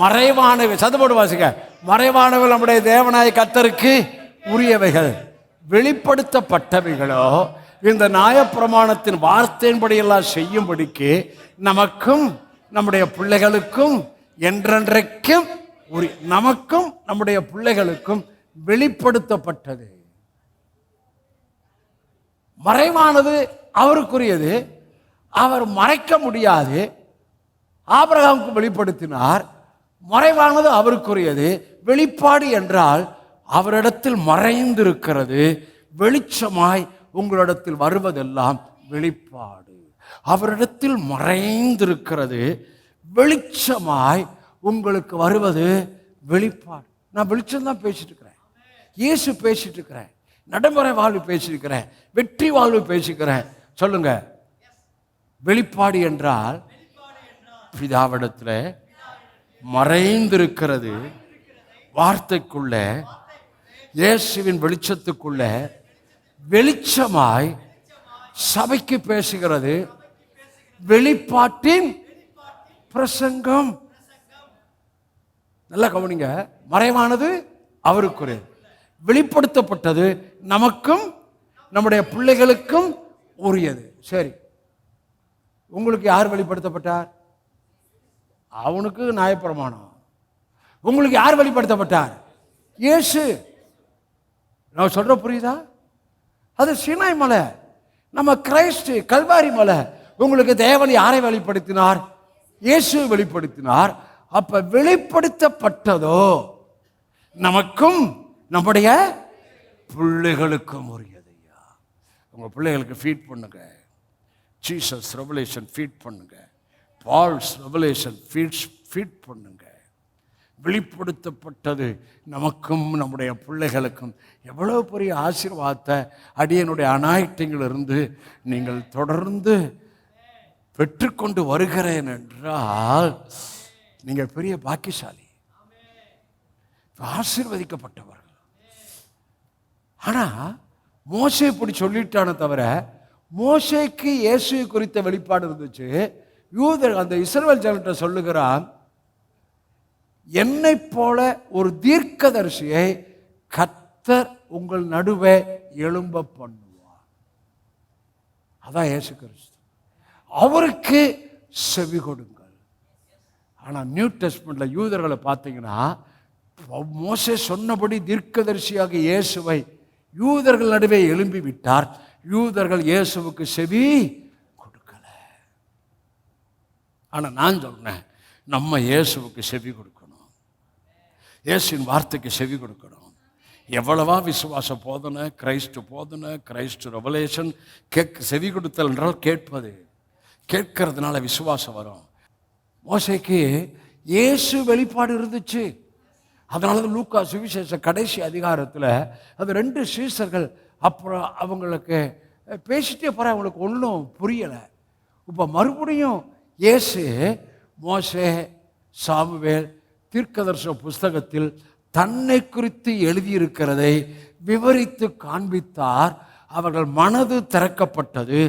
மறைவானவை, சத்தப்போடு வாசிக்க, மறைவானவை நம்முடைய தேவனாய கர்த்தருக்கு உரியவைகள், வெளிப்படுத்தப்பட்டவைகளோ இந்த நியாயப்பிரமாணத்தின் வார்த்தையின்படி எல்லாம் செய்யும்படிக்கு நமக்கும் நம்முடைய பிள்ளைகளுக்கும் என்றென்றைக்கும் நமக்கும் நம்முடைய பிள்ளைகளுக்கும் வெளிப்படுத்தப்பட்டது. மறைவானது அவருக்குரியது, அவர் மறைக்க முடியாது. ஆபிரகாமுக்கு வெளிப்படுத்தினார். மறைவானது அவருக்குரியது. வெளிப்பாடு என்றால் அவரிடத்தில் மறைந்திருக்கிறது. வெளிச்சமாய் உங்களிடத்தில் வருவதெல்லாம் வெளிப்பாடு. அவரிடத்தில் மறைந்திருக்கிறது, வெளிச்சமாய் உங்களுக்கு வருவது வெளிப்பாடு. நான் வெளிச்சம் தான் பேசிட்டு இருக்கிறேன், இயேசு பேசிட்டு இருக்கிறேன், நடைமுறை வாழ்வு பேசியிருக்கிறேன், வெற்றி வாழ்வு பேசிக்கிறேன். சொல்லுங்க, வெளிப்பாடு என்றால் பிதாவிடத்தில் மறைந்திருக்கிறது. வார்த்தைக்குள்ள, இயேசுவின் வெளிச்சத்துக்குள்ள வெளிச்சமாய் சபைக்கு பேசுகிறது. வெளிப்பாட்டின் பிரசங்கம். நல்லா கவனிங்க, மறைவானது அவருக்குரியது, வெளிப்படுத்தப்பட்டது நமக்கும் நம்முடைய பிள்ளைகளுக்கும் உரியது. சரி, உங்களுக்கு யார் வெளிப்படுத்தப்பட்டார்? அவனுக்கு நியாயப்பிரமாணம். உங்களுக்கு யார் வெளிப்படுத்தப்பட்டார்? இயேசு. நான் சொல்ற புரியுதா? அது சீனாய் மலை, நம்ம கிரைஸ்ட் கல்வாரி மலை. உங்களுக்கு தேவன் யாரை வெளிப்படுத்தினார்? இயேசு வெளிப்படுத்தினார். அப்ப வெளிப்படுத்தப்பட்டதோ நமக்கும் நம்முடைய பிள்ளைகளுக்கும் உரியது. உங்க பிள்ளைகளுக்கு ஃபீட் பண்ணுங்க. ஜீசஸ் ரெவலேஷன் ஃபீட் பண்ணுங்க. பால்ஸ் ரெவலேஷன் ஃபீட் பண்ணுங்க. வெளிப்படுத்தப்பட்டது நமக்கும் நம்முடைய பிள்ளைகளுக்கும். எவ்வளவு பெரிய ஆசீர்வாதத்தை அடியனுடைய அனாயிட்டிலிருந்து நீங்கள் தொடர்ந்து பெற்றுக்கொண்டு வருகிறேன் என்றால் நீங்கள் பெரிய பாக்கியசாலி, ஆசீர்வதிக்கப்பட்டவர்கள். ஆனா மோசே இப்படி சொல்லிட்டானே தவிர, மோசேக்கு இயேசு குறித்த வெளிப்பாடு இருந்துச்சு. யூதர் அந்த இஸ்ரவேல் ஜனத்தை சொல்லுகிறான், என்னை போல ஒரு தீர்க்கதரிசியை கர்த்தர் உங்கள் நடுவே எழும்ப பண்ணுவார். அதான் இயேசு கிறிஸ்து. அவருக்கு செவி கொடுங்கள். ஆனா நியூ டெஸ்ட்மென்ட்ல யூதர்களை பார்த்தீங்கன்னா, மோசே சொன்னபடி தீர்க்கதரிசியாக இயேசுவை யூதர்கள் நடுவே எழும்பி விட்டார். யூதர்கள் இயேசுவுக்கு செவி கொடுக்கல. ஆனா நான் சொன்னேன், நம்ம இயேசுவுக்கு செவி கொடுக்கணும், இயேசுவின் வார்த்தைக்கு செவி கொடுக்கணும். எவ்வளவா விசுவாச போதனை, கிரைஸ்ட் போதனை, கிரைஸ்ட் ரெவலேஷன் செவி கொடுத்தல் என்றால் கேட்பது. கேட்கறதுனால விசுவாசம் வரும். மோசேக்கு இயேசு வெளிப்பாடு இருந்துச்சு. அதனால தான் லூக்கா சுவிசேஷ கடைசி அதிகாரத்தில் அது 2 சீசர்கள் அப்புறம் அவங்களுக்கு பேசிட்டே போற, அவங்களுக்கு ஒன்றும் புரியலை. இப்போ மறுபடியும் இயேசு மோசே சாமுவேல் தீர்க்கதரிசன புஸ்தகத்தில் தன்னை குறித்து எழுதியிருக்கிறதை விவரித்து காண்பித்தார். அவர்கள் மனது திறக்கப்பட்டது,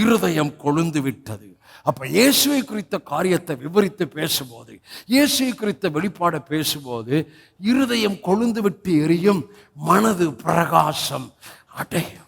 இருதயம் கொழுந்து விட்டது. அப்ப இயேசுவை குறித்த காரியத்தை விவரித்து பேசும்போது, இயேசுவை குறித்த வெளிப்பாடை பேசும்போது இருதயம் கொழுந்து விட்டு எரியும், மனது பிரகாசம் அடையும்.